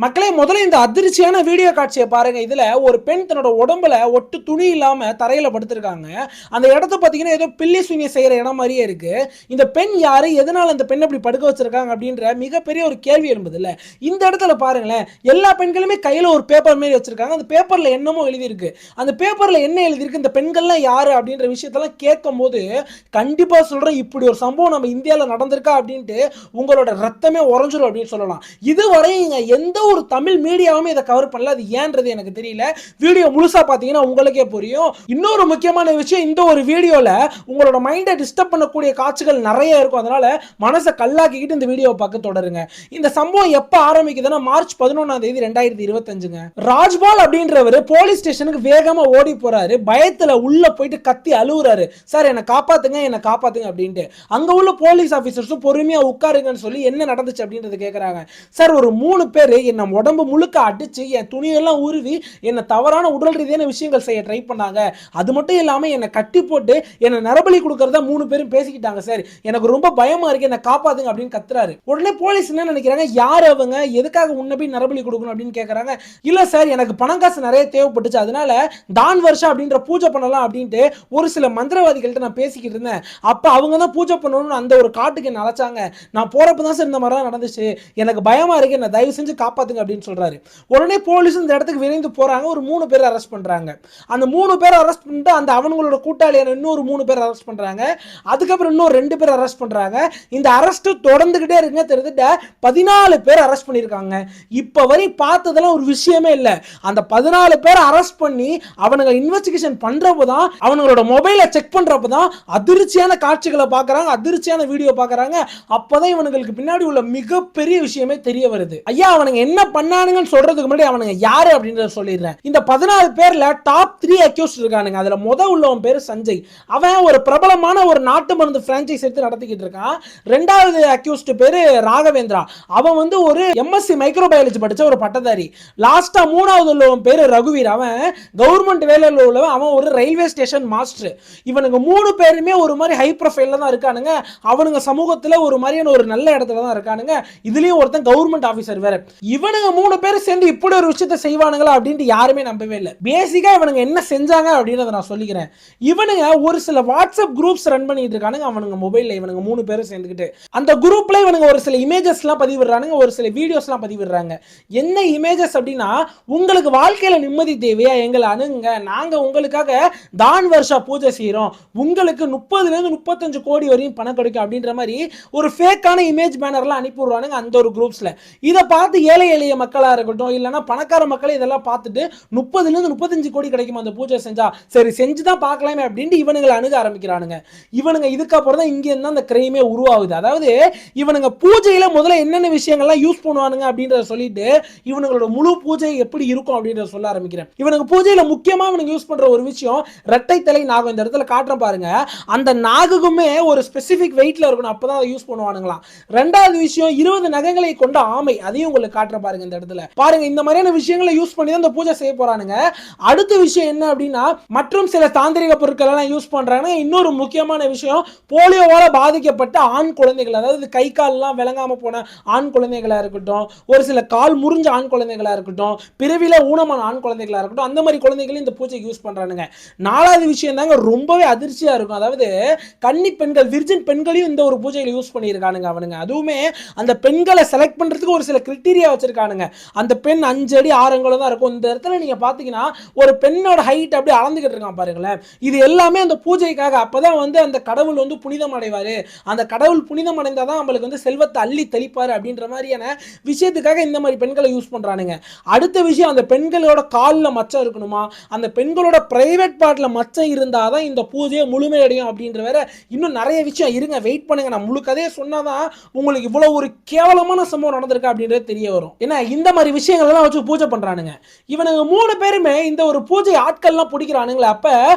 மக்களே முதல்ல இந்த அதிர்ச்சியான வீடியோ காட்சியை பாருங்க. இதுல ஒரு பெண் தன்னோட உடம்புல ஒட்டு துணி இல்லாம தரையில படுத்திருக்காங்க. அந்த இடத்த பாத்தீங்கன்னா ஏதோ பில்லி சூனிய செய்யற இடம் மாதிரியே இருக்கு. இந்த பெண் யாரு, எதனால இந்த பெண் அப்படி படுக்க வச்சிருக்காங்க அப்படின்ற மிகப்பெரிய ஒரு கேள்வி எழும்புது இல்ல. இந்த இடத்துல பாருங்களேன், எல்லா பெண்களுமே கையில ஒரு பேப்பர் மாதிரி வச்சிருக்காங்க. அந்த பேப்பர்ல என்னமோ எழுதி இருக்கு. அந்த பேப்பர்ல என்ன எழுதி இருக்கு, இந்த பெண்கள்லாம் யாரு அப்படின்ற விஷயத்தெல்லாம் கேட்கும் போது கண்டிப்பா சொல்றேன், இப்படி ஒரு சம்பவம் நம்ம இந்தியாவில் நடந்திருக்கா அப்படின்ட்டு உங்களோட ரத்தமே உறைஞ்சிரும் அப்படின்னு சொல்லலாம். இதுவரை எந்த ஒரு தமிழ் மீடியாவுமே இதை கவர் பண்ணல. அது ஏன்றது எனக்கு தெரியல. வீடியோ முழுசா பாத்தீங்கன்னா உங்களுக்கே புரியும். இன்னொரு முக்கியமான விஷயம், இந்த ஒரு வீடியோல உங்களோட மைண்டை டிஸ்டர்ப் பண்ணக்கூடிய காட்சிகள் நிறைய இருக்கும். அதனால மனசை கல்லாக்கிக்கிட்டு இந்த வீடியோவை பார்க்க தொடருங்க. இந்த சம்பவம் எப்ப ஆரம்பிக்குதுன்னா மார்ச் 11ஆம் தேதி 2025ங்க. ராஜ்பால் அப்படின்றவர் போலீஸ் ஸ்டேஷனுக்கு வேகமா ஓடி போறாரு. பயத்துல உள்ள போயிட்டு கத்தி அழுவுறாரு. சார் என்ன காப்பாத்துங்க, என்ன காப்பாத்துங்க அப்படின்ட்டு. அங்க உள்ள போலீஸ் ஆபீசர்ஸும் பொறுமையா உட்காருங்கன்னு சொல்லி என்ன நடந்துச்சு அப்படின்றத கேட்கறாங்க. சார் ஒரு 3 பேர் என்ன உடம்பு முழுக்க அடிச்சு என் துணியெல்லாம் உருவி என்ன தவறான உடல் ரீதியான விஷயங்கள் செய்ய ட்ரை பண்ணாங்க. அது மட்டும் இல்லாம என்ன கட்டி போட்டு என்ன நரபலி கொடுக்கறதா 3 பேரும் பேசிக்கிட்டாங்க சார். எனக்கு ரொம்ப பயமா இருக்கு, என்ன காப்பாத்துங்க அப்படின்னு கத்துறாரு. உடனே போலீஸ் என்ன நினைக்கிறாங்க, யார் அவங்க, எதுக்காக உன்னை போய் நரபலி கொடுக்கணும் அப்படின்னு கேட்கறாங்க. இல்ல சார், எனக்கு பணம் காசு நிறைய தேவைப்பட்டுச்சு, அதனால தான் வருஷம் அப்படின்ற பூஜை பண்ணலாம் அப்படின்ட்டு ஒரு சில மந்திரவாதிகள்ட்ட நான் பேசிக்கிட்டு இருந்தேன். அப்ப அவங்க தான் பூஜை பண்ணணும்னு அந்த ஒரு காட்டுக்கு என்ன அழைச்சாங்க. நான் போறப்ப தான் சார் இந்த மாதிரி நடந்துச்சு. எனக்கு பயமா இருக்கு, என்ன தயவு செஞ்சு காப்பாத்துங்க அப்படின்னு சொல்றாரு. உடனே போலீஸ் இந்த இடத்துக்கு விரைந்து போறாங்க. ஒரு 3 பேர் அரெஸ்ட் பண்றாங்க. அந்த 3 பேர் அரெஸ்ட் பண்ணிட்டு அந்த அவங்களோட கூட்டாளியான இன்னொரு 3 பேர் அரெஸ்ட் பண்றாங்க. அதுக்கப்புறம் இன்னொரு 2 பேர் அரெஸ்ட் பண்றாங்க. இந்த அரெஸ்ட் தொடர்ந்துகிட்டே இருக்குங்க. தெரிஞ்சுட்ட 14 பேர் அரெஸ்ட் பண்ணிருக்காங்க. இப்ப வரை பார்த்ததெல்லாம் ஒரு விஷயமே இல்ல. அந்த 14 பேர் அரெஸ்ட் பண்ணி அவனுங்க இன்வெஸ்டிகேஷன் பண்றப்பதான், அவங்களோட மொபைலை செக் பண்றப்பதான் அதிர்ச்சியான காட்சிகளை பார்க்கறாங்க, அதிர்ச்சியான வீடியோ பார்க்கறாங்க. அப்பதான் இவனுங்களுக்கு பின்னாடி உள்ள மிகப்பெரிய விஷயமே தெரிய வருது. ஐயா, அவனுங்க என்ன பண்ணானுங்கன்னு சொல்றதுக்கு முன்னாடி அவனுங்க யாரு அப்படின்றத சொல்லிடுறேன். இந்த 14 பேர்ல டாப் 3 அக்யூஸ்ட் இருக்கானுங்க. அதுல உள்ளவன் பேரு சஞ்சய். அவன் ஒரு பிரபலமான ஒரு நாட்டு மருந்து பிரான்சைஸ் எடுத்து நடத்திக்கிட்டு இருக்கான். ரெண்டாவது அக்யூஸ்ட் பேரு ராகவேந்திரா. அவன் வந்து ஒரு எம்எஸ்சி மைக்ரோபயாலஜி படிச்ச ஒரு பட்டதாரி. லாஸ்டா மூணாவது உள்ளவன் பேரு ரகுவீர். அவன் கவர்மெண்ட் வேலையில் உள்ளவன். அவன் ஒரு ரயில்வே ஸ்டேஷன் மாஸ்டர். இவனுங்க 3 பேருமே ஒரு மாதிரி ஹை ப்ரொஃபைல்ல தான் இருக்கானுங்க. அவனுங்க சமூகத்துல ஒரு மாதிரியான ஒரு நல்ல இடத்துல தான் இருக்கானுங்க. இதுலயும் ஒருத்தன் கவர்மெண்ட் ஆபீசர் வேற. இவனுங்க 3 பேர் சேர்ந்து இப்படி ஒரு விஷயத்தை செய்வானுங்களா அப்படின்ட்டு யாருமே நம்பவே இல்லை. பேசிக்கா இவனுங்க என்ன செஞ்சாங்க அப்படின்றத நான் சொல்லிக்கிறேன். இவனுங்க ஒரு சில வாட்ஸ்அப் குரூப்ஸ் ரன் பண்ணிட்டு இருக்கானுங்க. அவனுங்க மொபைல்ல இவனுங்க 3 பேரும் சேர்ந்துக்கிட்டு அந்த குரூப்ல இவனுங்க ஒரு சில இமேஜஸ்லாம் பதிவிடுறானுங்க, ஒரு சில வீடியோஸ்லாம் பதிவிடுறாங்க. என்ன இமேஜஸ் அப்படின்னா, உங்களுக்கு வாழ்க்கையில நிம்மதி தேவையா, எங்களை அணுங்க, நாங்க உங்களுக்காக தான் வருஷா பூஜை செய்யறோம், உங்களுக்கு 30 இருந்து 35 கோடி வரையும் பணம் கிடைக்கும் அப்படின்ற மாதிரி ஒரு ஃபேக்கான இமேஜ் பேனர்லாம் அனுப்பி விடுறானுங்க அந்த ஒரு குரூப்ஸ்ல. இதை பார்த்து ஏழை எளிய மக்களா இருக்கட்டும், இல்லைன்னா பணக்கார மக்களே இதெல்லாம் பார்த்துட்டு 30 இருந்து 35 கோடி கிடைக்கும் அந்த பூஜை செஞ்சா, சரி செஞ்சுதான் பார்க்கலாமே அப்படின்ட்டு இவனுங்களை அணுக ஆரம்பிக்கிறானுங்க. இவனுங்க இதுக்கப்புறம் தான் இங்க இருந்து அந்த கிரைமே உருவாகுது. அதாவது இவனுங்க பூஜையில முதல்ல என்னென்ன விஷயங்கள்லாம் யூஸ் பண்ணுவானுங்க அப்படின்றத சொல்லிட்டு இவனுங்களோட முழு பூஜை எப்படி இருக்கும் அப்படின்றத சொல்ல ஆரம்பிக்கிறேன். இவனுக்கு பூஜையில முக்கியமா இவனுக்கு யூஸ் பண்ற ஒரு விஷயம் ரெட்டை தலை நாகம். இந்த இடத்துல காட்டுறேன் பாருங்க. அந்த நாகுக்குமே ஒரு ஸ்பெசிபிக் வெயிட்ல இருக்கணும், அப்பதான் அதை யூஸ் பண்ணுவானுங்களாம். ரெண்டாவது விஷயம் 20 நகங்களை கொண்ட ஆமை. அதையும் உங்களுக்கு காட்டுறேன் பாருங்க. இந்த இடத்துல பாருங்க, இந்த மாதிரியான விஷயங்களை யூஸ் பண்ணி தான் இந்த பூஜை செய்ய போறானுங்க. அடுத்த விஷயம் என்ன அப்படின்னா, மற்றும் சில தாந்திரிக பொருட்கள் எல்லாம் யூஸ் பண்றாங்க. இன்னொரு முக்கியமான விஷயம், போலியோவால பாதிக்கப்பட்ட ஆண் குழந்தைகள், அதாவது கை கால் எல்லாம் விளங்காம போன ஆண் குழந்தைகளா இருக்கட்டும், ஒரு சில கால் முறிஞ்ச ஆண் குழந்தைகளா இருக்கட்டும், பிறவில ஊனமான ஆண் குழந்தைகளா இருக்கட்டும், அந்த மாதிரி குழந்தைகளும் இந்த பூஜைக்கு யூஸ் பண்றானுங்க. நாலாவது விஷயம் தாங்க ரொம்பவே அதிர்ச்சியா இருக்கும். அதாவது கன்னி பெண்கள், விர்ஜின் பெண்களையும் இந்த ஒரு பூஜையில யூஸ் பண்ணியிருக்கானுங்க அவனுங்க. அதுவுமே அந்த பெண்களை செலக்ட் பண்றதுக்கு ஒரு சில கிரிட்டீரியா வச்சிருக்கானுங்க. அந்த பெண் 5 அடி 6 அங்குலம் தான் இருக்கும். இந்த இடத்துல நீங்க பாத்தீங்கன்னா ஒரு பெண்ணோட ஹைட் அப்படியே அளந்துகிட்டு இருக்கான் பாருங்களேன். இது எல்லாமே அந்த பூஜைக்காக. அப்பதான் வந்து அந்த கடவுள் வந்து புனிதம் அடைவாரு, அந்த கடவுள் புனிதம் அடைந்தாதான் நம்மளுக்கு வந்து செல்வத்தை அள்ளி தெளிப்பாரு அப்படின்ற மாதிரியான விஷயத்துக்காக இந்த மாதிரி பெண்களை யூஸ் பண்றானுங்க. அடுத்த விஷயம், அந்த பெண்களோட காலில் மச்சம் இருக்கணுமா, அந்த பெண்களோட பிரைவேட் பார்ட்ல மச்சம் இருந்தாதான் இந்த பூஜையை முழுமையடையும் அப்படின்ற வேற இன்னும் நிறைய விஷயம் இருங்க. வெயிட் பண்ணுங்க, நான் முழு கதையை சொன்னாதான் உங்களுக்கு இவ்வளவு ஒரு கேவலமான சம்பவம் நடந்திருக்கு அப்படின்றது தெரிய வரும். ஏன்னா இந்த மாதிரி விஷயங்கள் எல்லாம் வச்சு பூஜை பண்றானுங்க. இவனுங்க 3 பேருமே இந்த ஒரு பூஜை ஆட்கள்லாம் பிடிக்கிறானுங்களே, அப்ப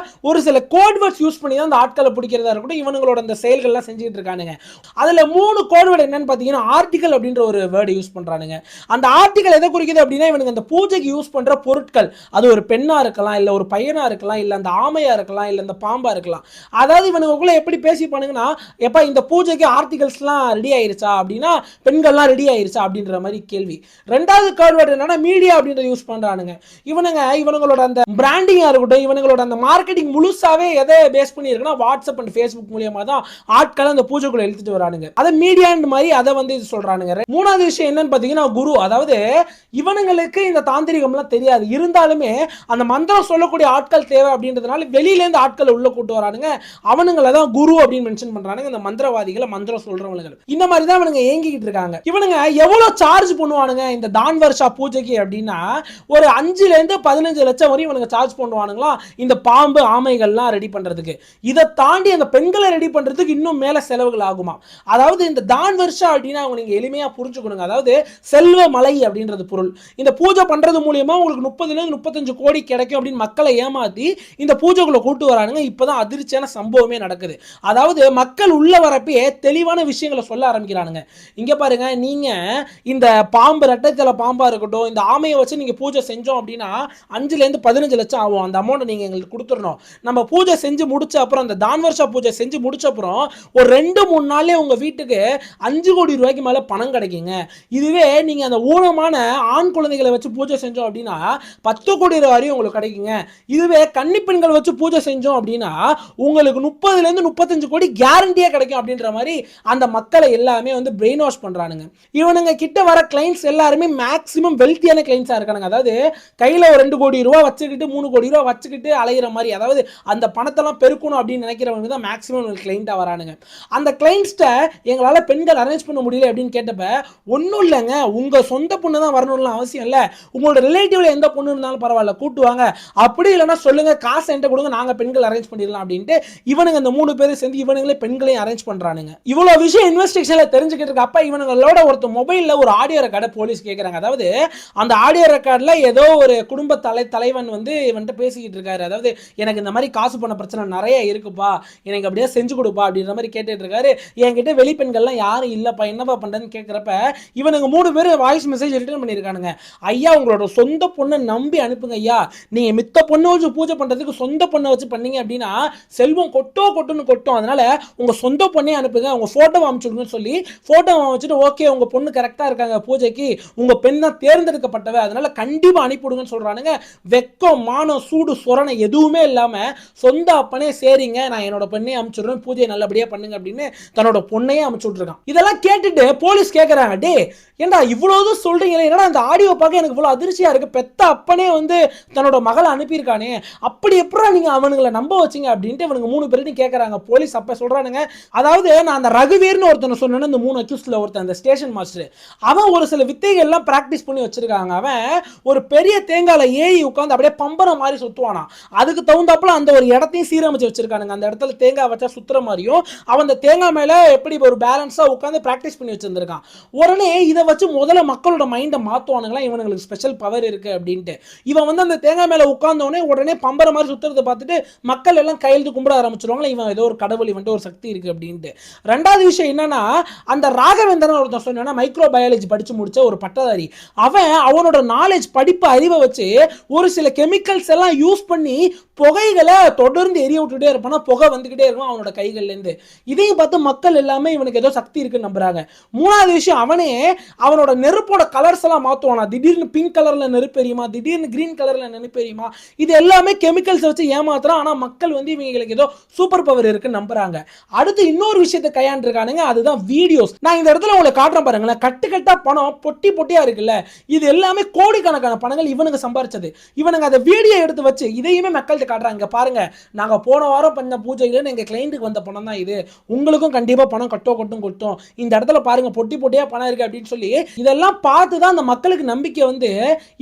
ஒரு சில கோட் வேர்ட்ஸ் யூஸ் பண்ணி தான் அந்த ஆட்களை பிடிக்கிறதா இருக்கட்டும், இவங்களோட அந்த செயல்கள்லாம் செஞ்சுட்டு இருக்கானுங்க. அதுல 3 கோட் வேர்டு என்னன்னு பாத்தீங்கன்னா, ஆர்டிகல் அப்படின்ற ஒரு வேர்டு யூஸ் பண்றானுங்க. அந்த ஆர்டிகல் எதை குறிக்குது அப்படின்னா, இவனுங்க அந்த பூஜைக்கு யூஸ் பண்ற பொருட்கள், அது ஒரு பெண்ணா இருக்கலாம், இல்ல ஒரு பையனா இருக்கலாம், இல்ல அந்த ஆமையா இருக்கலாம், இல்ல இந்த பாம்பா இருக்கலாம். அதாவது இவனுக்குள்ள எப்படி பேசிப்பானுங்கன்னா, எப்ப இந்த பூஜைக்கு ஆர்டிகல்ஸ்லாம் ரெடி ஆயிருச்சா அப்படின்னா, பெண்கள்லாம் ரெடி ஆயிருச்சா அப்படின்ற மாதிரி கேள்வி. ரெண்டாவது கேர்ட் என்னன்னா மீடியா அப்படின்றத யூஸ் பண்றானுங்க. இவங்களோட அந்த பிராண்டிங்கா இருக்கட்டும், இவங்களோட அந்த மார்க்கெட்டிங் முழுசாவே எதை பேஸ் பண்ணி இருக்குன்னா வாட்ஸ்அப் அண்ட் ஃபேஸ்புக் மூலியமா தான் ஆட்களை அந்த பூஜைக்குள்ள இழுத்துட்டு வரானுங்க. அதை மீடியா மாதிரி அதை வந்து இது சொல்றானுங்க. மூணாவது விஷயம் என்னன்னு பாத்தீங்கன்னா குரு. அதாவது இவனுங்களுக்கு இந்த தாந்திரிகம்லாம் தெரியாது, இருந்தாலுமே அந்த மந்திரம் சொல்லக்கூடிய ஆட்கள் தேவை அப்படின்றதுனால வெளியில இருந்து ஆட்களை உள்ள கூட்டு வரானுங்க. அவனுங்களை தான் குரு அப்படின்னு மென்ஷன் பண்றானுங்க. இந்த மந்திரவாதிகளை, மந்திரம் சொல்றவங்க இந்த மாதிரி தான் இவனுங்க ஏங்கிட்டு இருக்காங்க. இவனுங்க எவ்வளவு சார்ஜ் பண்ணுவானுங்க இந்த தான் வருஷா பூஜைக்கு அப்படின்னா ஒரு 5 இருந்து 15 லட்சம் வரையும் இவனுங்க சார்ஜ் பண்ணுவானுங்களா இந்த பாம்பு ஆமைகள்லாம் ரெடி பண்றதுக்கு. இதை தாண்டி அந்த பெண்களை ரெடி பண்றதுக்கு இன்னும் மேல செலவுகள் ஆகுமா. அதாவது இந்த தான் வருஷா அப்படின்னா நீங்க எளிமையா புரிஞ்சுக்கணுங்க. அதாவது செல்வ மலை அப்படின்றது பொருள். இந்த பூஜை பண்றது மூலியமா உங்களுக்கு 30-35 கோடி கிடைக்கும் அப்படின்னு மக்களை ஏமாத்தி இந்த பூஜைக்குள்ள கூட்டு வரானுங்க. இப்பதான் அதிர்ச்சியான சம்பவமே நடக்குது. அதாவது மக்கள் உள்ள வரப்பே தெளிவான விஷயங்களை சொல்ல ஆரம்பிக்கிறானுங்க. இங்க பாருங்க, நீங்க இந்த பாம்பு, ரெட்டைத்தலை பாம்பா இருக்கட்டும், இந்த ஆமையை வச்சு நீங்க பூஜை செஞ்சோம் அப்படின்னா 5-15 லட்சம் ஆகும். அந்த அமௌண்ட் நீங்க எங்களுக்கு கொடுத்துடணும். நம்ம பூஜை செஞ்சு முடிச்ச அப்புறம், அந்த தான் வருஷா பூஜை செஞ்சு முடிச்ச அப்புறம் ஒரு 2-3 நாள்லயே உங்க வீட்டுக்கு 5 கோடி ரூபாய்க்கு மேல பணம் கிடைக்குங்க. இதுவே நீங்க அந்த ஊனமான ஆண் குழந்தைகளை வச்சு பூஜை செஞ்சோம் அப்படின்னா 10 கோடி ரூபாய் வரையும் உங்களுக்கு கிடைக்குங்க. இதுவே கன்னி பெண்கள் வச்சு பூஜை செஞ்சோம் அப்படின்னா உங்களுக்கு 30-35 கோடி கேரண்டியா கிடைக்கும் அப்படின்ற மாதிரி அந்த மக்களை எல்லாமே வந்து பிரெயின் வாஷ் பண்றானுங்க. இவனுங்க கிட்ட வர கிளைண்ட்ஸ் எல்லாருமே மேக்ஸிமம் வெல்த்தியான கிளைண்ட்ஸா இருக்கானுங்க. அதாவது கையில ஒரு 2 கோடி ரூபாய் வச்சுக்கிட்டு 3 கோடி ரூபாய் வச்சுக்கிட்டு அலையிற மாதிரி, அதாவது அந்த பணத்தெல்லாம் பெருக்கணும் அப்படின்னு நினைக்கிறவங்க தான் மேக்ஸிமம் கிளைண்டா வரானுங்க. அந்த கிளைண்ட்ஸ்ட எங்களால பெண்கள் அரேஞ்ச் பண்ண முடியல அப்படின்னு கேட்டப்ப, ஒன்றும் இல்லைங்க, உங்க சொந்த பொண்ணு தான் வரணும்னு அவசியம் இல்லை, உங்களோட ரிலேட்டிவ்ல எந்த பொண்ணு இருந்தாலும் பரவாயில்ல கூட்டுவாங்க, அப்படி இல்லைன்னா சொல்லுங்க, காசு என்கிட்ட கொடுங்க, நாங்க பெண்கள் அரேஞ்ச் பண்ணிடலாம் அப்படின்ட்டு இவனுங்க அந்த 3 பேரும் சேர்ந்து இவனுங்களே பெண்களையும் அரேஞ்ச் பண்றானுங்க. இவ்வளவு விஷயம் இன்வெஸ்டிகேஷன்ல தெரிஞ்சுக்கிட்டு இருக்க அப்ப இவனுங்களோட ஒருத்த மொபைல்ல ஒரு ஆடியோ ரெக்கார்டை போலீஸ் கேட்கறாங்க. அதாவது அந்த ஆடியோ ரெக்கார்ட்ல ஏதோ ஒரு குடும்ப தலைவன் வந்து இவன்கிட்ட பேசிக்கிட்டு இருக்காரு. அதாவது எனக்கு இந்த மாதிரி காசு பண்ண பிரச்சனை நிறைய இருக்குப்பா, எனக்கு அப்படியே செஞ்சு கொடுப்பா அப்படின்ற மாதிரி கேட்டுட்டு இருக்காரு. என்கிட்ட வெளி பெண்கள்லாம் யாரும் இல்லப்பா, என்னப்பா பண்றேன்னு கேட்கிறப்ப இவனுங்க 3 பேர் வாய்ஸ் மெசேஜ் ரிட்டர்ன் பண்ணியிருக்கானுங்க. ஐயா, உங்களோட சொந்த பொண்ணை நம்பி அனுப்புங்க ஐயா, நீங்க மித்த பொண்ணை வச்சு பூஜை பண்றதுக்கு சொந்த பொண்ணை வச்சு பண்ணீங்க அப்படின்னா செல்வம் கொட்டுன்னு கொட்டும், அதனால உங்க சொந்த பொண்ணே அனுப்புங்க, உங்க போட்டோவை அனுப்பிச்சுடுங்கன்னு சொல்லி போட்டோவை வச்சுட்டு, ஓகே உங்க பொண்ணு கரெக்டா இருக்காங்க பூஜைக்கு, உங்க பெண் தான் தேர்ந்தெடுக்கப்பட்டவ, அதனால கண்டிப்பா அனுப்பிவிடுங்கன்னு சொல்றானுங்க. வெக்கம், மானம், சூடு, சொரணை எதுவுமே இல்லாம சொந்த அப்பனே சரிங்க நான் என்னோட பெண்ணை அனுப்பிச்சுடுறேன், பூஜையை நல்லபடியா பண்ணுங்க அப்படின்னு தன்னோட பொண்ணையே அனுப்பிச்சு விட்டுருக்கான். இதெல்லாம் கேட்டுட்டு போலீஸ் கேட்கறாங்க, டே ஏண்டா இவ்வளவு சொல்றீங்களே, என்னடா இந்த ஆடியோ பார்க்க எனக்கு இவ்வளவு அதிர்ச்சியா இருக்கு, பெத்த அப்பனே வந்து தன்னோட மகளை அனுப்பியிருக்கானே, அப்படி எப்படா நீங்க அவனுங்களை நம்ப வச்சீங்க அப்படின்ட்டு இவனுங்க 3 பேரும் கேட்கறாங்க. போலீஸ் அப்ப சொல்றானுங்க, அதாவது நான் அந்த ரகுவீர்னு ஒருத்தனை சொன்னேன்னு, இந்த 3 அக்யூஸ்ட்ல ஒருத்தன் அந்த ஸ்டேஷன் மாஸ்டர், அவன் ஒரு சில வித்தைகள் எல்லாம் பிராக்டிஸ் பண்ணி வச்சிருக்காங்க. அவன் ஒரு பெரிய தேங்கால ஏறி உட்காந்து அப்படியே பம்பரம் மாதிரி சுத்துவானா, அதுக்கு தகுந்தாப்புல அந்த ஒரு இடத்தையும் சீரமைச்சு வச்சிருக்கானுங்க. அந்த இடத்துல தேங்காய் வச்சா சுத்துற மாதிரியும் அவன் அந்த தேங்காய் மேல எப்படி ஒரு பேலன்ஸா உட்காந்து பிராக்டிஸ் பண்ணி வச்சிருந்திருக்கான். உடனே இதை வச்சு முதல்ல மக்களோட மைண்டை மாத்துவானுங்களா, இவனுங்களுக்கு ஸ்பெஷல் பவர் இருக்கு அப்படின்ட்டு. இவன் வந்து அந்த தேங்காய் மேல உட்கார்ந்தோடனே உடனே பம்பர மாதிரி சுத்துறதை பார்த்துட்டு மக்கள் எல்லாம் கையெழுத்து கும்பிட ஆரம்பிச்சிருவாங்களா, இவன் ஏதோ ஒரு கடவுள், இவன்ட்டு ஒரு சக்தி இருக்கு அப்படின்ட்டு. ரெண்டாவது விஷயம் என்னன்னா, அந்த ராகவேந்திரன் ஒருத்தன் சொன்னா மைக்ரோ பயாலஜி படிச்சு முடிச்ச ஒரு பட்டதாரி, அவனோட நாலேஜ், படிப்பு, அறிவை வச்சு ஒரு சில கெமிக்கல்ஸ் எல்லாம் யூஸ் பண்ணி புகைகளை தொடர்ந்து எரிய விட்டுட்டே இருப்பானா, புகை வந்துகிட்டே இருக்கும் அவனோட கைகள்ல இருந்து. இதையும் பார்த்து மக்கள் எல்லாமே இவனுக்கு ஏதோ சக்தி இருக்குன்னு நம்புறாங்க. மூணாவது விஷயம், அவனோட நெருப்போட கலர்ஸ் எல்லாம் மாத்துவானா, திடீர்னு பிங்க் கலர்ல நெருப்பு எரியுமா, திடீர்னு கிரீன் கலர்ல நெருப்பு எரியுமா, இது எல்லாமே கெமிக்கல்ஸ் வச்சு ஏமாத்துறான். ஆனா மக்கள் வந்து இவங்களுக்கு ஏதோ சூப்பர் பவர் இருக்குன்னு நம்புறாங்க. அடுத்து இன்னொரு விஷயத்தை கையாண்டிருக்கானுங்க, அதுதான் வீடியோஸ். நான் இந்த இடத்துல உங்களுக்கு காட்டுறேன் பாருங்களேன், கட்டுக்கட்டா பணம் பொட்டி பொட்டியா இருக்குல்ல, இது எல்லாமே கோடிக்கணக்கான பணங்கள் இவனுக்கு சம்பாரிச்சது. இவனுங்க அதை வீடியோ எடுத்து வச்சு இதையுமே மக்கள்கிட்ட காட்டுறாங்க. பாருங்க, நாங்க போன வாரம் பண்ண பூஜையில எங்க கிளைண்ட்டுக்கு வந்த பணம் தான் இது, உங்களுக்கும் கண்டிப்பா பணம் கொட்டும், இந்த இடத்துல பாருங்க பொட்டி பொட்டியா பணம் இருக்கு அப்படின்னு சொல்லி இதெல்லாம் பார்த்து தான் அந்த மக்களுக்கு நம்பிக்கை வந்து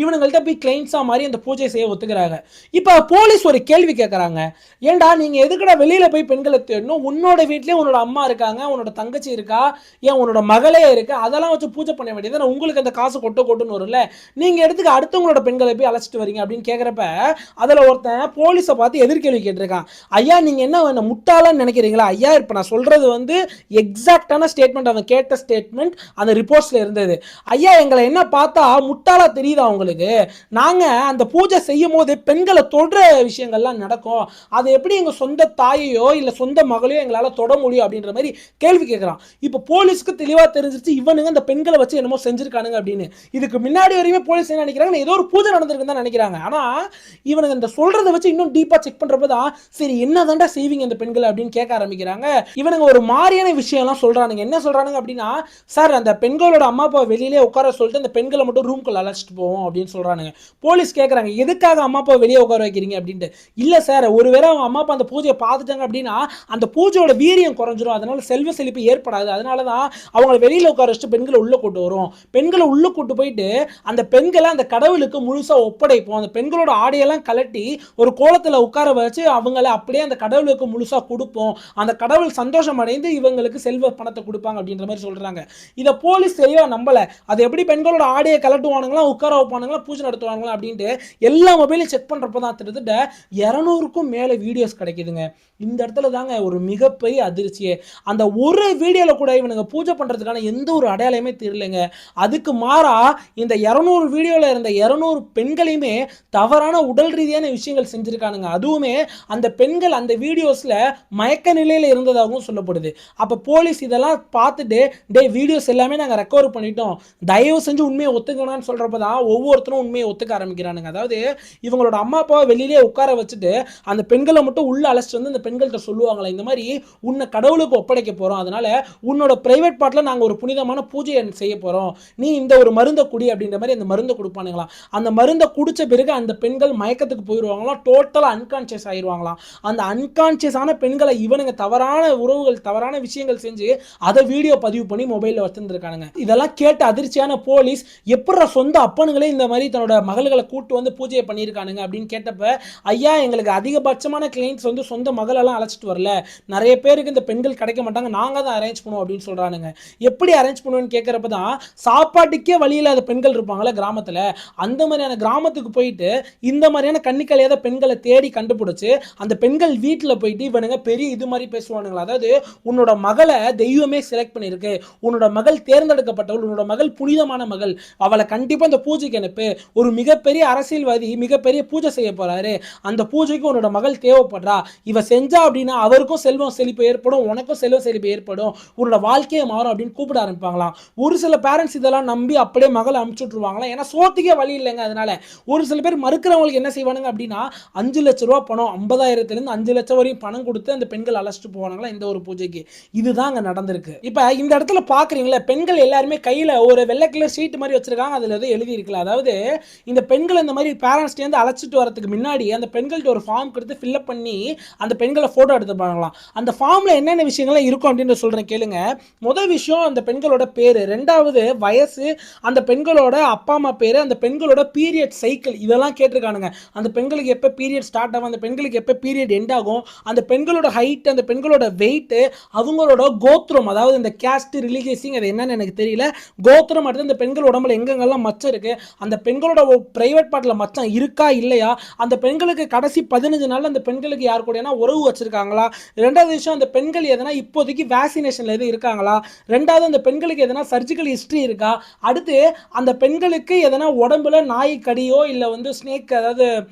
இவனுங்கள்ட்ட போய் கிளைண்ட்ஸா மாதிரி அந்த பூஜை செய்ய ஒத்துக்கிறாங்க. இப்ப போலீஸ் ஒரு கேள்வி கேட்கறாங்க, ஏண்டா நீங்க எதுக்குடா வெளியில போய் பெண்களை தேடணும், உன்னோட வீட்லயே உன்னோட அம்மா இருக்காங்க, உன்னோட தங்கச்சி இருக்கா, ஏன் உன்னோட மகளே இருக்கு, அதெல்லாம் வச்சு பூஜை பண்ண வேண்டியது, உங்களுக்கு அந்த காசு கொட்டுன்னு வரும்ல, நீங்க எடுத்துக்க அடுத்தவங்களோட பெண்களை போய் அழைச்சிட்டு வரீங்க அப்படின்னு கேட்கிறப்ப அதுல ஒருத்தன் போலீஸை பார்த்து எதிர்கேள்வி கேட்டிருக்கான். ஐயா நீங்க என்ன முட்டாளன்னு நினைக்கிறீங்களா? ஐயா இப்ப நான் சொல்றது வந்து எக்ஸாக்டான ஸ்டேட்மெண்ட், அவன் கேட்ட ஸ்டேட்மெண்ட் அந்த ரிப்போர்ட்ஸ்ல இருந்தது. ஐயா எங்களை என்ன பார்த்தா முட்டாளா தெரியுதா உங்களுக்கு? நாங்க அந்த பூஜை செய்யும் போது பெண்களை தொடுற விஷயங்கள்லாம் நடக்கும், அது எப்படி எங்க சொந்த தாயையோ இல்ல சொந்த மகளையோ எங்களால தொட முடியும் அப்படின்ற மாதிரி கேள்வி கேட்கிறான். இப்ப போலீஸ்க்கு தெளிவா தெரிஞ்சிருச்சு, இவனுங்க அந்த பெண்களை வச்சு என்னமோ செஞ்சிருக்காங்க பண்ணியிருக்கானுங்க அப்படின்னு. இதுக்கு முன்னாடி வரையுமே போலீஸ் என்ன நினைக்கிறாங்க, ஏதோ ஒரு பூஜை நடந்திருக்குன்னு தான் நினைக்கிறாங்க. ஆனா இவனுங்க இந்த சொல்றதை வச்சு இன்னும் டீப்பா செக் பண்றப்ப தான் சரி என்னதான்டா செய்வீங்க இந்த பெண்கள் அப்படின்னு கேட்க ஆரம்பிக்கிறாங்க. இவனுங்க ஒரு மாதிரியான விஷயம்லாம் சொல்றானுங்க. என்ன சொல்றானுங்க அப்படின்னா, சார் அந்த பெண்களோட அம்மா அப்பா வெளியிலே உட்கார சொல்லிட்டு அந்த பெண்களை மட்டும் ரூம்குள்ள அழைச்சிட்டு போவோம் அப்படின்னு சொல்றானுங்க. போலீஸ் கேட்கறாங்க எதுக்காக அம்மா அப்பா வெளியே உட்கார வைக்கிறீங்க அப்படின்ட்டு. இல்ல சார், ஒருவேளை அவங்க அம்மா அப்பா அந்த பூஜையை பார்த்துட்டாங்க அப்படின்னா அந்த பூஜையோட வீரியம் குறைஞ்சிரும், அதனால செல்வ செழிப்பு ஏற்படாது, அதனாலதான் அவங்களை வெளியில உட்கார வச்சுட்டு பெண்களை உள்ள கூட்டு வரும். பெண்களை உள்ள கூட்டு போயிட்டு அந்த பெண்களை அந்த கடவுளுக்கு முழுசா ஒப்படைப்போம். அந்த பெண்களோட ஆடையெல்லாம் கலட்டி ஒரு கோலத்துல உட்கார வச்சு அவங்கள அப்படியே அந்த கடவுளுக்கு முழுசா கொடுப்போம். அந்த கடவுள் சந்தோஷம் அடைந்து இவங்களுக்கு செல்வ பணத்தை கொடுப்பாங்க அப்படின்ற மாதிரி சொல்றாங்க. இத போலீஸ் தெளிவா நம்பல. அது எப்படி பெண்களோட ஆடையை கலட்டுவானுங்களா, உட்கார வைப்பானுங்களா, பூஜை நடத்துவானுங்களா அப்படின்ட்டு எல்லா மொபைலையும் செக் பண்றப்ப தான் கிட்டத்தட்ட 200க்கும் மேல வீடியோஸ் கிடைக்குதுங்க. இந்த இடத்துல தாங்க ஒரு மிகப்பெரிய அதிர்ச்சியே. அந்த ஒரு வீடியோல கூட இவனுங்க பூஜை பண்றதுக்கான எந்த ஒரு அடையாளமே தெரியலங்க. அதுக்கு மாறா இந்த 200 வீடியோல இருந்த 200 பெண்களையுமே தவறான உடல் ரீதியான விஷயங்கள் செஞ்சிருக்கானுங்க. அதுவுமே அந்த பெண்கள் அந்த வீடியோஸ்ல மயக்க நிலையில இருந்ததாகவும் சொல்லப்படுது. அப்ப போலீஸ் இதெல்லாம் பார்த்துட்டு டே வீடியோஸ் எல்லாமே நாங்க ரெக்கவர் பண்ணிட்டோம், தயவு செஞ்சு உண்மையை ஒத்துக்கணும்னு சொல்றப்பதான் ஒவ்வொருத்தரும் உண்மையை ஒத்துக்க ஆரம்பிக்கிறானுங்க. அதாவது இவங்களோட அம்மா அப்பாவை வெளியிலே உட்கார வச்சுட்டு அந்த பெண்களை மட்டும் உள்ள அழைச்சிட்டு வந்து அந்த பெண்கள்கிட்ட சொல்லுவாங்களா, இந்த மாதிரி உன்னை கடவுளுக்கு ஒப்படைக்க போறோம், அதனால உன்னோட பிரைவேட் பார்ட்ல நாங்க ஒரு புனிதமான பூஜையை செய்ய போறோம், நீ இந்த ஒரு மருந்தை குடி அப்படின்ற மாதிரி அந்த மருந்தை கொடுப்பானுங்களாம். அந்த மருந்தை குடிச்ச பிறகு அந்த பெண்கள் மயக்கத்துக்கு போயிடுவாங்களாம், டோட்டலா அன்கான்சியஸ் ஆயிடுவாங்களாம். அந்த அன்கான்சியஸான பெண்களை இவனுங்க தவறான உறவுகள் தவறான விஷயங்கள் செஞ்சு அதை வீடியோ பதிவு பண்ணி மொபைல்ல வச்சிருந்திருக்கானுங்க. இதெல்லாம் கேட்ட அதிர்ச்சியான போலீஸ் எப்பற சொந்த அப்பனுங்களே இந்த மாதிரி தன்னோட மகள்களை கூட்டு வந்து பூஜையை பண்ணியிருக்கானுங்க அப்படின்னு கேட்டப்ப, ஐயா எங்களுக்கு அதிகபட்சமான கிளைண்ட்ஸ் வந்து சொந்த மகளெல்லாம் அழைச்சிட்டு வரல, நிறைய பேருக்கு இந்த பெண்கள் கிடைக்க மாட்டாங்க, நாங்க தான் அரேஞ்ச் பண்ணுவோம் அப்படின்னு சொல்றானுங்க. எப்படி அரேஞ்ச் பண்ணுவோம்னு கேட்கறப்ப தான் சாப்பாட்டுக்கே வழி இல்லாத பெண்கள் இருப்பாங்கல்ல கிராமத்துல, அந்த மாதிரியான கிராமத்துக்கு போயிட்டு இந்த மாதிரியான கண்ணிக்கலையாத பெண்களை தேடி கண்டுபிடிச்சு அந்த பெண்கள் வீட்டில் போயிட்டு இவனுங்க பெரிய இது மாதிரி பேசுவானுங்களா. அதாவது உன்னோட மகளை தெய்வமே செலக்ட் பண்ணிருக்கு, உன்னோட மகள் தேர்ந்தெடுக்கப்பட்டவள், உன்னோட மகள் புனிதமான மகள், அவளை கண்டிப்பா இந்த பூஜைக்கு அனுப்பு, ஒரு மிகப்பெரிய அரசியல்வாதி மிகப்பெரிய பூஜை செய்ய போறாரு, அந்த பூஜைக்கு உன்னோட மகள் தேவைப்படுறா, இவ செஞ்சா அப்படின்னா அவருக்கும் செல்வம் செழிப்பு ஏற்படும், உனக்கும் செல்வம் செழிப்பு ஏற்படும், உன்னோட வாழ்க்கையை மாறும் அப்படின்னு கூப்பிட ஆரம்பிப்பாங்களாம். ஒரு சில பேரண்ட்ஸ் இதெல்லாம் நம்பி அப்படியே மகளை அனுப்பிச்சு விட்டுருவாங்களாம், ஏன்னா சோத்துக்கே வழி இல்லைங்க. அதனால ஒரு சில பேர் மறுக்கிறவங்களுக்கு என்ன செய்வானுங்க அப்படின்னா 5 லட்சம் ரூபாய் பணம், 50,000 5 லட்சம் வரையும் பணம் கொடுத்து அந்த பெண்கள் அழைச்சிட்டு போவானுங்களா இந்த ஒரு பூஜைக்கு. இதுதான் அங்க நடந்திருக்கு. இப்ப இந்த இடத்துல பாக்குறீங்களா, பெண்கள் எல்லாருமே கையில ஒரு வெள்ளை கலர் ஷீட் மாதிரி வச்சிருக்காங்க, அதுல ஏதோ எழுதி இருக்குல்ல. அதாவது இந்த பெண்கள் இந்த மாதிரி பேரண்ட்ஸ் வந்து அழைச்சிட்டு வரதுக்கு முன்னாடி அந்த பெண்கள்ட்ட ஒரு ஃபார்ம் கொடுத்து ஃபில்அப் பண்ணி அந்த பெண்களை போட்டோ எடுத்துப்பாங்களாம். அந்த ஃபார்ம்ல என்னென்ன விஷயங்கள்லாம் இருக்கும் அப்படின்னு சொல்றேன் கேளுங்க. முதல் விஷயம் அந்த பெண்களோட பேரு, ரெண்டாவது வயசு, அந்த பெண்களோட அப்பா அம்மா பேரு, அந்த பெண்களோட பீரியட் சைக்கிள், இதெல்லாம் கேட்டிருக்கானுங்க. அந்த பெண்களுக்கு எப்போ பீரியட் ஸ்டார்ட் ஆகும், அந்த பெண்களுக்கு எப்போ பீரியட் எண்ட் ஆகும், அந்த பெண்களோட ஹைட், அந்த பெண்களோட வெயிட், அவங்களோட கோத்திரம், அதாவது இந்த கேஸ்ட் ரிலீஜியஸிங் அது என்னன்னு எனக்கு தெரியல, கோத்திரம் மட்டும் இந்த பெண்கள் உடம்புல எங்கெங்கெல்லாம் மச்சம் இருக்கு, அந்த பெண்களோட பிரைவேட் பார்ட்ல மச்சம் இருக்கா இல்லையா, அந்த பெண்களுக்கு கடைசி 15 நாள்ல அந்த பெண்களுக்கு யார் கூட உறவு வச்சிருக்காங்களா, ரெண்டாவது விஷயம் அந்த பெண்கள் எதனா இப்போதைக்கு வேக்சினேஷன்ல எதுவும் இருக்காங்களா, ரெண்டாவது அந்த பெண்களுக்கு எதனா சர்ஜிக்கல் ஹிஸ்டரி இருக்கா, அடுத்து அந்த பெண்களுக்கு எதனா உடம்புல நாய் கடியோ இல்லை வந்து ஸ்னேக் அதாவது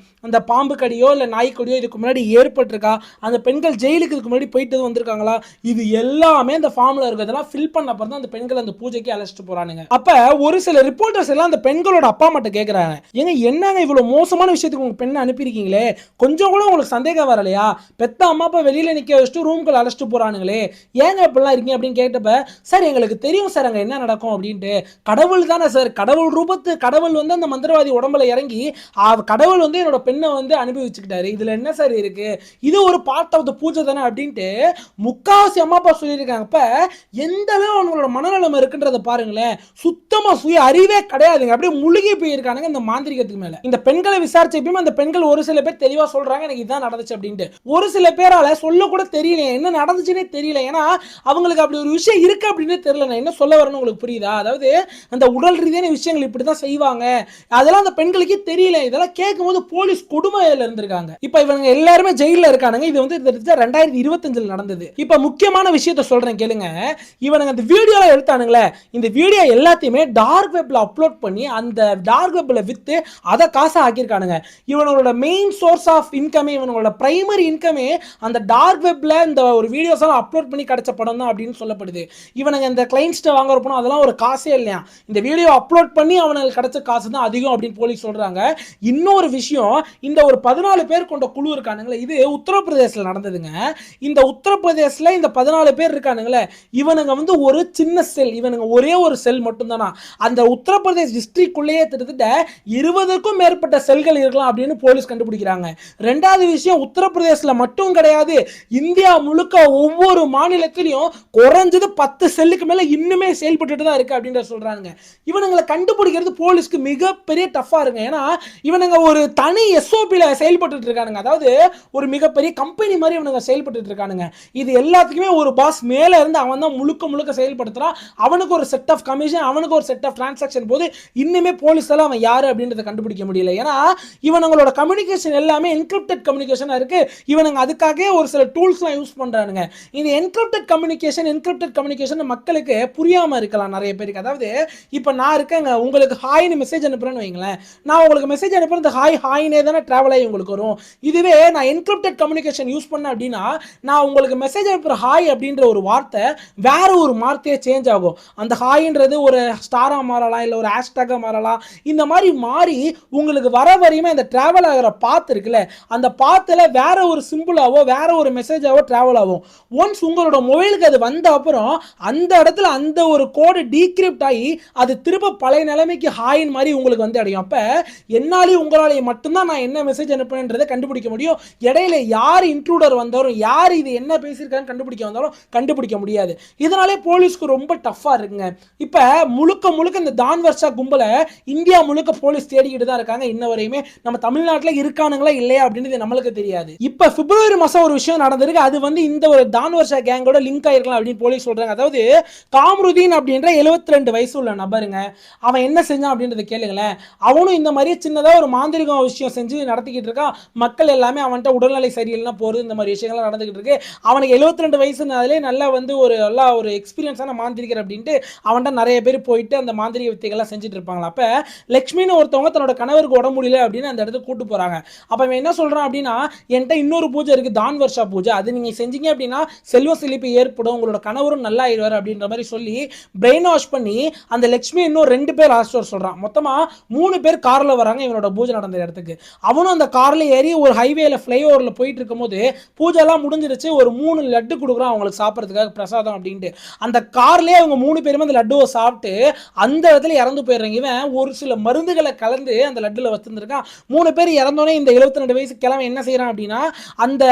அந்த பாம்பு கடியோ இல்லை நாய் கடியோ இதுக்கு முன்னாடி ஏற்பட்டிருக்கா, அந்த பெண்கள் ஜெயிலுக்கு இதுக்கு முன்னாடி போயிட்டு வந்திருக்காங்களா, இது எல்லாமே அந்த ஃபார்ம்ல இருக்கிறதெல்லாம் ஃபில் பண்ண அப்புறம் தான் அந்த பெண்கள் அந்த பூஜைக்கு அழைச்சிட்டு போறானுங்க. அப்ப ஒரு சில ரிப்போர்ட்டர்ஸ் எல்லாம் அந்த பெண்களோட அப்பா மட்டும் கேட்கறாங்க, ஏங்க என்னங்க இவ்வளவு மோசமான விஷயத்துக்கு உங்க பெண்ணை அனுப்பியிருக்கீங்களே, கொஞ்சம் கூட உங்களுக்கு சந்தேகம் வரலையா, பெத்த அம்மா அப்பா வெளியில நிக்க வச்சுட்டு ரூம்குள்ள அழைச்சிட்டு போறானுங்களே, ஏங்க இப்படிலாம் இருக்கீங்க அப்படின்னு கேட்டப்ப, சார் எங்களுக்கு தெரியும் சார் அங்க என்ன நடக்கும் அப்படின்ட்டு, கடவுள் தானே சார், கடவுள் ரூபத்து கடவுள் வந்து அந்த மந்திரவாதி உடம்புல இறங்கி கடவுள் வந்து என்னோட பெண்ணை வந்து அனுபவிச்சுக்கிட்டாரு, இதுல என்ன சார் இருக்கு, இது ஒரு பார்ட் ஆஃப் த பூஜை தானே அப்படின்ட்டு முக்காவாசி அம்மா அப்பா சொல்லியிருக்காங்க. அப்ப எந்த அளவு அவங்களோட மனநலம் இருக்குன்றத பாருங்களேன், சுத்தமா சுய அறிவே கிடையாதுங்க, அப்படியே முழுகி போயிருக்கானுங்க இந்த மாந்திரிகத்துக்கு மேல. இந்த பெண்களை விசாரிச்சப்பயும் அந்த பெண்கள் ஒரு சில பேர் தெளிவா சொல்றாங்க எனக்கு இதான் நடந்துச்சு அப்படின்ட்டு, ஒரு சில பேரால சொல்ல கூட தெரியல என்ன நடந்துச்சுன்னே தெரியல, ஏன்னா அவங்களுக்கு அப்படி ஒரு விஷயம் இருக்கு அப்படின்னு தெரியல. நான் என்ன சொல்ல வரேன்னு உங்களுக்கு புரியுதா, அதாவது அந்த உடல் ரீதியான விஷயங்கள் இப்படிதான் செய்வாங்க, அதெல்லாம் அந்த பெண்களுக்கே தெரியல. இதெல்லாம் கேட்கும்போது போலீஸ் கொடுமையில இருந்திருக்காங்க. இப்ப இவங்க எல்லாருமே ஜெயில இருக்கானுங்க. இது வந்து 2025 நடந்தது. இப்ப முக்கியமான விஷயத்தை சொல்றேன் கேளுங்க. இவனுங்க அந்த வீடியோல எடுத்தானுங்களே, இந்த வீடியோ எல்லாத்தையுமே டார்க் வெப்ல அப்லோட் பண்ணி அந்த டார்க் வெப்ல வித்து அதை காசா ஆக்கியிருக்கானுங்க. இவனோட மெயின் சோர்ஸ் ஆஃப் இன்கமே, இவனோட பிரைமரி இன்கமே அந்த டார்க் வெப்ல இந்த ஒரு வீடியோஸ் எல்லாம் அப்லோட் பண்ணி கிடைச்ச படம் தான் அப்படின்னு சொல்லப்படுது. இவனுங்க இந்த கிளைண்ட்ஸ்ட வாங்குற பணம் அதெல்லாம் ஒரு காசே இல்லை. இல்லையா, இந்த வீடியோ அப்லோட் பண்ணி அவனுக்கு கிடைச்ச காசு தான் அதிகம் அப்படின்னு போலீஸ் சொல்றாங்க. இன்னொரு விஷயம், இந்த ஒரு 14 பேர் கொண்ட குழு இருக்கானுங்களே, இது உத்தரப்பிரதேசல நடந்ததுங்க. இந்த உத்தரப்பிரதேசல இந்த 14 பேர் இருக்கானுங்களே, இவனுங்க வந்து ஒரு சின்ன செல், இவனுங்க ஒரே ஒரு செல் மட்டும் தானா. அந்த உத்தரப்பிரதேஷ் டிஸ்ட்ரிக்ட்குள்ளேயே கிட்டத்தட்ட 20க்கும் மேற்பட்ட செல்கள் இருக்கலாம் அப்படின்னு போலீஸ் கண்டுபிடிக்கிறாங்க. ரெண்டாவது விஷயம், உத்தரப்பிரதேசல மட்டும் கிடையாது, இந்தியா முழுக்க ஒவ்வொரு மாநிலத்திலையும் குறைஞ்சது 10 செல்லுக்கு மேல இன்னுமே செயல்பட்டு தான் இருக்கு அப்படின்ற சொல்றாங்க. இவனுங்களை கண்டுபிடிக்கிறது போலீஸ்க்கு மிகப்பெரிய டஃபா இருக்கு. ஏன்னா இவனுங்க ஒரு தனி எஸ்ஓபில செயல்பட்டு இருக்கானுங்க. அதாவது ஒரு மிகப்பெரிய கம்பெனி மாதிரி இவனுங்க செயல்பட்டு இருக்கானுங்க. இது எல்லாத்துக்குமே ஒரு பாஸ் மேல இருந்து அவன் தான் முழுக்க முழுக்க செயல்படுத்துறான். அவனுக்கு ஒரு செட் ஆஃப் கமிஷன், அவனுக்கு ஒரு செட் ஆஃப் டிரான்சாக்ஷன் போது இன்னுமே போலீஸால அவன் யாரு அப்படின்றத கண்டுபிடிக்க முடியல. ஏன்னா இவனுங்களோட கம்யூனிகேஷன் எல்லாமே என்கிரிப்டட் கம்யூனிகேஷனா இருக்கு. இவனுங்க அதுக்காகவே ஒரு சில டூல்ஸ்லாம் யூஸ் பண்றானுங்க. இந்த என்கிரிப்டட் கம்யூனிகேஷன் மக்களுக்கு புரியாம இருக்கலாம் நிறைய பேருக்கு. அதாவது இப்போ நான் இருக்கேங்க, உங்களுக்கு ஹாய்னு மெசேஜ் அனுப்புறேன்னு வைங்களேன், நான் உங்களுக்கு மெசேஜ் அனுப்புறேன், இந்த ஹாய்னே தானே டிராவல் ஆகி உங்களுக்கு வரும். இதுவே நான் என்கிரிப்டட் கம்யூனிகேஷன் யூஸ் பண்ணேன் அப்படின்னா, நான் உங்களுக்கு மெசேஜ் அனுப்புற ஹாய் அப்படின்ற ஒரு வார்த்தை வேற ஒரு வார்த்தையே சேஞ்ச் ஆகும். அந்த ஹாய்ன்றது ஒரு ஸ்டாரா மாறலாம், இல்லை ஒரு ஹேஷ்டாக மாறலாம். இந்த மாதிரி மாறி உங்களுக்கு வர வரையுமே இந்த டிராவல் ஆகிற பாத் இருக்குல்ல, அந்த பாத்துல வேற ஒரு சிம்பிளாவோ வேற ஒரு மெசேஜாவோ டிராவல் ஆகும். ஒன்ஸ் உங்களோட மொபைலுக்கு அது வந்த அப்புறம் அந்த இடத்துல அந்த ஒரு கோடு டீக்ரிப்ட் ஆகி அது திரும்ப பழைய நிலைமைக்கு ஹாயின் மாதிரி உங்களுக்கு வந்து அடையும். அப்ப என்னாலே உங்களாலேயே மட்டும்தான் நான் என்ன மெசேஜ் அனுப்புனேன்றதை கண்டுபிடிக்க முடியும். இடையில யார் இன்ட்ரூடர் வந்தாலும், யார் இது என்ன பேசியிருக்கான்னு கண்டுபிடிக்க வந்தாலும் கண்டுபிடிக்க முடியாது. இதனாலே போலீஸ்க்கு ரொம்ப டஃபா இருக்குங்க. இப்ப முழுக்க முழுக்க இந்த டான் வர்ஷா கும்பலை இந்தியா முழுக்க போலீஸ் தேடிக்கிட்டு தான் இருக்காங்க. இன்ன வரையுமே நம்ம தமிழ்நாட்டில் இருக்கானுங்களா இல்லையா அப்படின்னு நம்மளுக்கு தெரியாது. இப்ப பிப்ரவரி மாசம் ஒரு விஷயம் நடந்திருக்கு. அது வந்து இந்த ஒரு டான் வர்ஷா கேங்கோட லிங்க் ஆயிருக்கலாம் அப்படின்னு போலீஸ் சொல்றாங்க. அதாவது காம்ருதீன் அப்படின்ற 72 வயசு உள்ள நபருங்க, அவன் என்ன செஞ்சான் அப்படின்றத கேளுங்களேன். அவனும் இந்த மாதிரி சின்னதா ஒரு மாந்திரிகம் விஷயம் செஞ்சு நடத்திக்கிட்டு இருக்கான். மக்கள் எல்லாமே அவன்கிட்ட உடல்நிலை சரியில்லைன்னா போறது, இந்த மாதிரி விஷயங்கள்லாம் நடந்துகிட்டு இருக்கு. அவனுக்கு 72 வயசுனாலே நல்லா வந்து நல்லா ஒரு எக்ஸ்பீரியன்ஸான மாந்திரிகர் அப்படின்ட்டு அவன்கிட்ட நிறைய பேர் போயிட்டு அந்த மாந்திரிக வித்தைகள்லாம் செஞ்சுட்டு இருப்பாங்களா. அப்ப லட்சுமின்னு ஒருத்தவங்க தன்னோட கணவருக்கு உடம்பு முடியல அப்படின்னு அந்த இடத்துக்கு கூட்டு போறாங்க. அப்ப அவன் என்ன சொல்றான் அப்படின்னா, என்கிட்ட இன்னொரு பூஜை இருக்கு, டான் வர்ஷா பூஜை, அது நீங்க செஞ்சீங்க அப்படின்னா செல்வ செழிப்பு ஏற்படும், உங்களோட கணவரும் நல்லா ஆயிடுவார் அப்படின்ற மாதிரி சொல்லி பிரெயின் வாஷ் பண்ணி அந்த லட்சுமி இன்னும் 2 பேர் ஆஸ்டர் சொல்றான். மொத்தமா 3 பேர் கார்ல வராங்க இவனோட பூஜை நடந்த இடத்துக்கு. அவனும் அந்த கார்ல ஏறி ஒரு ஹைவேல ஃப்ளைஓவர்ல போயிட்டு இருக்கும்போது பூஜை எல்லாம் முடிஞ்சிருச்சு. ஒரு 3 லட்டு கொடுக்குறான் அவங்களுக்கு சாப்பிட்றதுக்காக பிரசாதம் அப்படின்ட்டு. அந்த கார்லயே அவங்க 3 பேருமே அந்த லட்டுவை சாப்பிட்டு அந்த இடத்துல இறந்து போயிடுறாங்க. இவன் ஒரு சில மருந்துகளை கலந்து அந்த லட்டுல வச்சிருந்திருக்கான். 3 பேர் இறந்தோடனே இந்த 72 வயசு கிழமை என்ன செய்யறான் அப்படின்னா, அந்த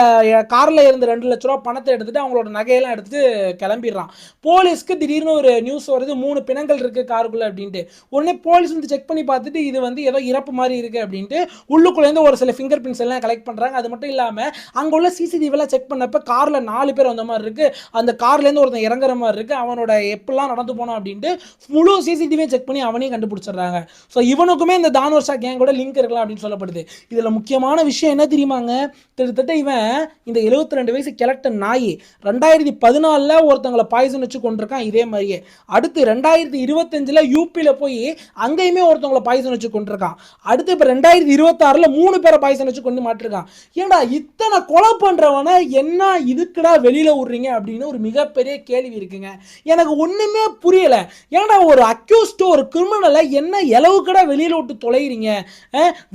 கார்ல இருந்த 2 லட்ச ரூபாய் பணத்தை எடுத்துட்டு அவங்களோட நகையெல்லாம் எடுத்துட்டு கிளம்பிடுறான். போலீஸ்க்கு திடீர்னு ஒரு நியூஸ் வருது, 3 பிணங்கள் இருக்கு காருக்குள்ள அப்படின்ட்டு. உடனே போலீஸ் வந்து செக் பண்ணி பார்த்துட்டு இது வந்து ஏதோ இறப்பு மாதிரி இருக்கு அப்படின்ட்டு உள்ளுக்குள்ள இருந்து ஒரு சில ஃபிங்கர் பிரிண்ட்ஸ் எல்லாம் கலெக்ட் பண்றாங்க. அது மட்டும் இல்லாம அங்க உள்ள சிசிடிவி எல்லாம் செக் பண்ணப்ப கார்ல 4 பேர் வந்த மாதிரி இருக்கு, அந்த கார்ல இருந்து ஒருத்தன் இறங்குற மாதிரி இருக்கு, அவனோட எப்பெல்லாம் நடந்து போனான் அப்படின்ட்டு முழு சிசிடிவியை செக் பண்ணி அவனையும் கண்டுபிடிச்சிடுறாங்க. ஸோ இவனுக்குமே இந்த டான் வர்ஷா கேங்கோட லிங்க் இருக்கலாம் அப்படின்னு சொல்லப்படுது. இதுல முக்கியமான விஷயம் என்ன தெரியுமாங்க, கிட்டத்தட்ட இவன் இந்த 72 வயசு கிழட்ட நாய் 2014 ஒருத்தங்களை பாய்சன் வச்சு கொண்டிருக்கான் இதே மாதிரியே. அடுத்து 2025 யூபியில போய் அங்கேயுமே ஒருத்தவங்களை பாய்சன் வச்சு கொண்டிருக்கான். அடுத்து இப்ப 2026 3 பேரை பாய்சன் வச்சு கொண்டு மாட்டிருக்கான். ஏன்டா இத்தனை கொலை பண்றவன என்ன இதுக்குடா வெளியில விடுறீங்க அப்படின்னு ஒரு மிகப்பெரிய கேள்வி இருக்குங்க. எனக்கு ஒண்ணுமே புரியல. ஏன்டா ஒரு அக்யூஸ்ட் ஒரு கிரிமினலை என்ன எலவுக்குடா வெளியில விட்டு தொலைகிறீங்க?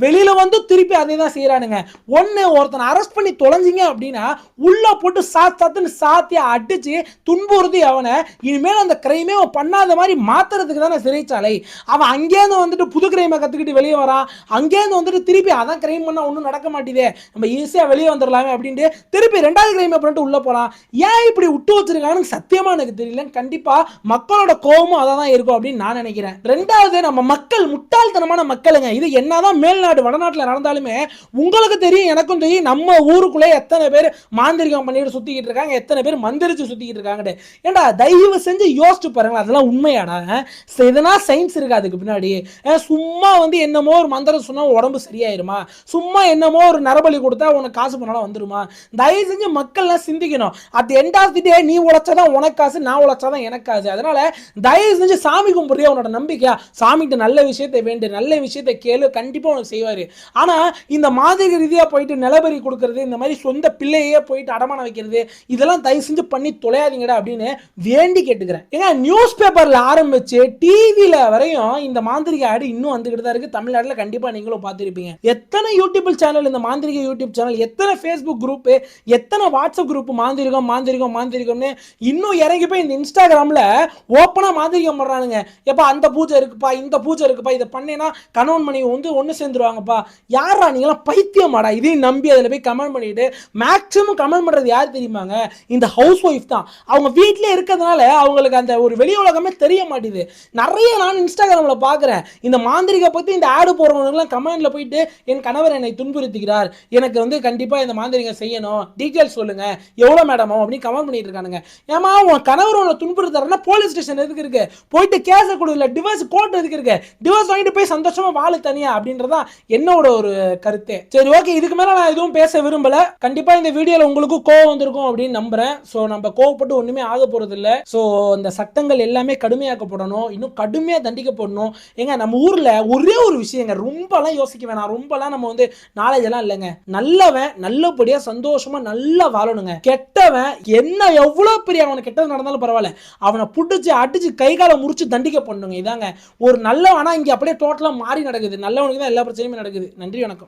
வெளியில வந்து திருப்பி அதே தான் செய்யறானுங்க. ஒன்னு ஒருத்தனை அரெஸ்ட் பண்ணி தொலைஞ்சிங்க அப்படின்னா உள்ள போட்டு சாத்துன்னு சாத்தி அடிச்சு துன்புறுத்தி அவனை இனிமேல் அந்த கிரைமே பண்ணாத மாதிரி மாத்துறதுக்கு தானே சிறைச்சாலை. அவன் அங்கேருந்து வந்துட்டு புது கிரைமை கத்துக்கிட்டு வெளியே வரான், அங்கேருந்து வந்துட்டு திருப்பி அதான் கிரைம் பண்ணா ஒன்றும் நடக்க மாட்டேதே, நம்ம ஈஸியா வெளியே வந்துடலாமே அப்படின்ட்டு திருப்பி 2வது கிரைமை பண்ணிட்டு உள்ள போறான். ஏன் இப்படி விட்டு வச்சிருக்காங்கன்னு சத்தியமா எனக்கு தெரியல. கண்டிப்பா மக்களோட கோபமும் அதான் தான் இருக்கும் அப்படின்னு நான் நினைக்கிறேன். 2வது, நம்ம மக்கள் முட்டாள்தனமான மக்களுங்க. இது என்னதான் மேல்நாடு வடநாட்டில் நடந்தாலுமே உங்களுக்கு தெரியும் எனக்கும் தெரியும், நம்ம ஊருக்குள்ளே எத்தனை பேர் மாந்திரிகம் பண்ணிட்டு சுத்திக்கிட்டு இருக்காங்க, எத்தனை பேர் மந்திரிச்சு சுத்திக்கிட்டு இருக்காங்க. ஏண்டா தயவு செஞ்சு யோசிச்சு பாருங்களா, அதெல்லாம் உண்மையாடா? எதனா சயின்ஸ் இருக்கு அதுக்கு பின்னாடி? சும்மா வந்து என்னமோ ஒரு மந்திரம் சொன்னா உடம்பு சரியாயிருமா? சும்மா என்னமோ ஒரு நரபலி கொடுத்தா உனக்கு காசு பண்ணாலும் வந்துருமா? தயவு செஞ்சு மக்கள்லாம் சிந்திக்கணும். அட் எண்ட் ஆஃப் தி டே நீ உழைச்சாதான் உனக்கு காசு, நான் உழைச்சாதான் எனக்கு காசு. அதனால தயவு செஞ்சு சாமி கும்பிடுறியா, உன்னோட நம்பிக்கையா, சாமிகிட்ட நல்ல விஷயத்தை வேண்டு, நல்ல விஷயத்தை கேளு, கண்டிப்பா உனக்கு செய்வாரு. ஆனா இந்த மாதிரி ரீதியா போயிட்டு நிலவரி கொடுக்கறது, இந்த மாதிரி சொந்த பிள்ளையே போயிட்டு அடமானம் வைக்கிறது, இதெல்லாம் தயவு செஞ்சு பண்ணி தொலையாதீங்கடா அப்படின்னு வேண்டி கேட்டுக்கிறேன். ஏங்க நியூஸ் பேப்பர்ல வச்சு டிவில வரையும் இந்த மாந்திரிக ஆடு இன்னும் வந்துகிட்டு தான் இருக்கு. தமிழ்நாட்டில் கண்டிப்பா நீங்களும் பார்த்துருப்பீங்க. எத்தனை யூடியூப் சேனல், இந்த மாந்திரிக யூடியூப் சேனல், எத்தனை ஃபேஸ்புக் குரூப், எத்தனை வாட்ஸ்அப் குரூப் மாந்திரிகம் மாந்திரிகம் மாந்திரிகம்னு இன்னும் இறங்கி போய் இந்த இன்ஸ்டாகிராம்ல ஓப்பனா மாந்திரிகம் பண்றானுங்க. எப்ப அந்த பூஜை இருக்குப்பா, இந்த பூஜை இருக்குப்பா, இதை பண்ணேன்னா கணவன் மனைவி வந்து ஒன்று சேர்ந்துருவாங்கப்பா. யாரா நீங்களாம் பைத்தியமாடா? இதையும் நம்பி அதில் போய் கமெண்ட் பண்ணிட்டு மேக்ஸிமம் கமெண்ட் பண்றது யார் தெரியுமாங்க? இந்த ஹவுஸ் ஒய்ஃப் தான். அவங்க வீட்டிலே இருக்கிறதுனால அவங்களுக்கு அந்த ஒரு வெளி உலகமே தெரிய மாட்டேது. நிறைய நான் இன்ஸ்டாகிராம்ல பார்க்குறேன், இந்த மாந்திரிகை பற்றி இந்த ஆடு போடுறவங்கலாம் கமெண்ட்ல போயிட்டு என் கணவர் என்னை துன்புறுத்துகிறார், எனக்கு வந்து கண்டிப்பாக இந்த மாந்திரிகை செய்யணும், டீட்டெயில்ஸ் சொல்லுங்க, எவ்வளோ மேடமோ அப்படின்னு கமெண்ட் பண்ணிட்டு இருக்கானுங்க. ஏமா உன் கணவர் உன்னை துன்புறுத்துறாருன்னா போலீஸ் ஸ்டேஷன் எதுக்கு இருக்கு? போயிட்டு கேஸை கொடுக்கல, டிவோர்ஸ் கோர்ட் எதுக்கு இருக்கு? டிவோர்ஸ் வாங்கிட்டு போய் சந்தோஷமா வாழ தனியா அப்படின்றதா என்னோட ஒரு கருத்து. சரி, ஓகே, இதுக்கு மேல நான் எதுவும் பேச விரும்பல. கண்டிப்பா இந்த வீடியோல உங்களுக்கு கோவம் வந்திருக்கும் அப்படின்னு நம்புறேன். ஸோ நம்ம கோவப்பட்டு ஒண்ணுமே ஆக போறது இல்லை. ஸோ இந்த சட்டங்கள் எல்லாமே கடுமையாக்கப்படணும், இன்னும் கடுமையாக தண்டிக்கப்படணும். ஏங்க நம்ம ஊர்ல ஒரே ஒரு விஷயங்க, ரொம்பலாம் யோசிக்க வேணாம், ரொம்பலாம் நம்ம வந்து நாலேஜ் எல்லாம் இல்லைங்க. நல்லவன் நல்லபடியா சந்தோஷமா நல்லா வாழணுங்க. கெட்டவன் என்ன எவ்வளவு பெரிய அவனுக்கு கெட்டது நடந்தாலும் பரவாயில்ல, அவனை புடிச்சு அடிச்சு கை காலை முறிச்சு தண்டிக்க பண்ணுங்க. இதாங்க ஒரு நல்லவனா இங்க அப்படியே டோட்டலா மாறி நடக்குது. நல்லவனுக்கு தான் எல்லா பிரச்சனையுமே நடக்குது. நன்றி, வணக்கம்.